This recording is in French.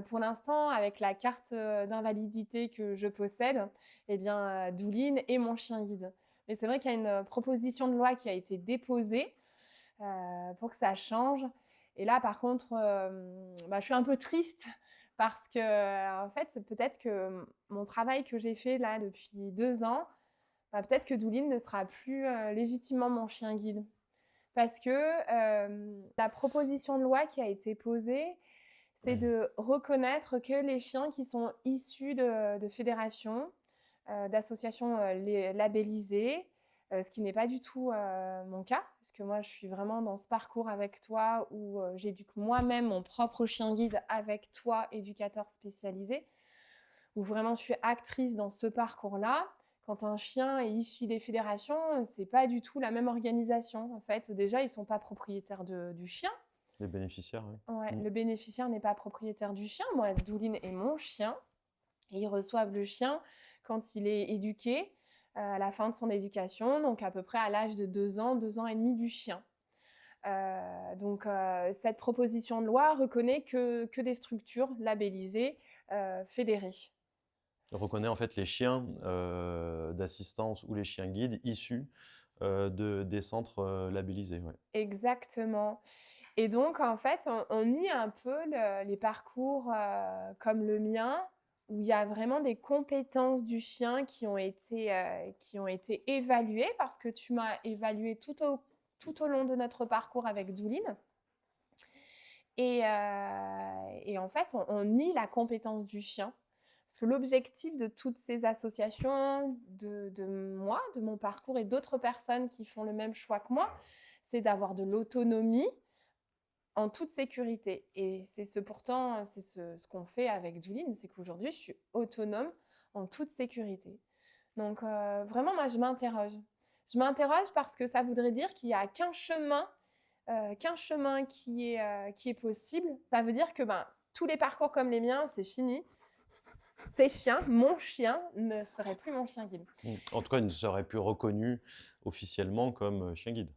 Pour l'instant, avec la carte, d'invalidité que je possède, eh bien, Douline est mon chien guide. Mais c'est vrai qu'il y a une, proposition de loi qui a été déposée, pour que ça change. Et là, par contre, bah, je suis un peu triste parce que, en fait, c'est peut-être que mon travail que j'ai fait là depuis 2 ans, bah, peut-être que Douline ne sera plus, légitimement mon chien guide. Parce que, la proposition de loi qui a été posée, c'est de reconnaître que les chiens qui sont issus de fédérations, d'associations, les labellisées, ce qui n'est pas du tout, mon cas. Parce que moi, je suis vraiment dans ce parcours avec toi où, j'éduque moi-même mon propre chien guide avec toi, éducateur spécialisé, où vraiment je suis actrice dans ce parcours-là. Quand un chien est issu des fédérations, c'est pas du tout la même organisation. En fait, déjà, ils sont pas propriétaires du chien. Les bénéficiaires, oui. Ouais, le bénéficiaire n'est pas propriétaire du chien. Moi, Douline est mon chien et ils reçoivent le chien quand il est éduqué, à la fin de son éducation, donc à peu près à l'âge de 2 ans et demi du chien. Cette proposition de loi reconnaît que des structures labellisées, fédérées. On reconnaît en fait les chiens d'assistance ou les chiens guides issus des centres labellisés. Ouais. Exactement. Et donc, en fait, on nie un peu les parcours comme le mien, où il y a vraiment des compétences du chien qui ont été évaluées, parce que tu m'as évalué tout au long de notre parcours avec Douline. Et en fait, on nie la compétence du chien. Parce que l'objectif de toutes ces associations, de moi, de mon parcours et d'autres personnes qui font le même choix que moi, c'est d'avoir de l'autonomie en toute sécurité. Et c'est ce qu'on fait avec Douline, c'est qu'aujourd'hui, je suis autonome en toute sécurité. Donc, vraiment, moi, je m'interroge. Je m'interroge parce que ça voudrait dire qu'il n'y a qu'un chemin qui est possible. Ça veut dire que ben, tous les parcours comme les miens, c'est fini. Ces chiens, mon chien, ne serait plus mon chien guide. En tout cas, il ne serait plus reconnu officiellement comme chien guide.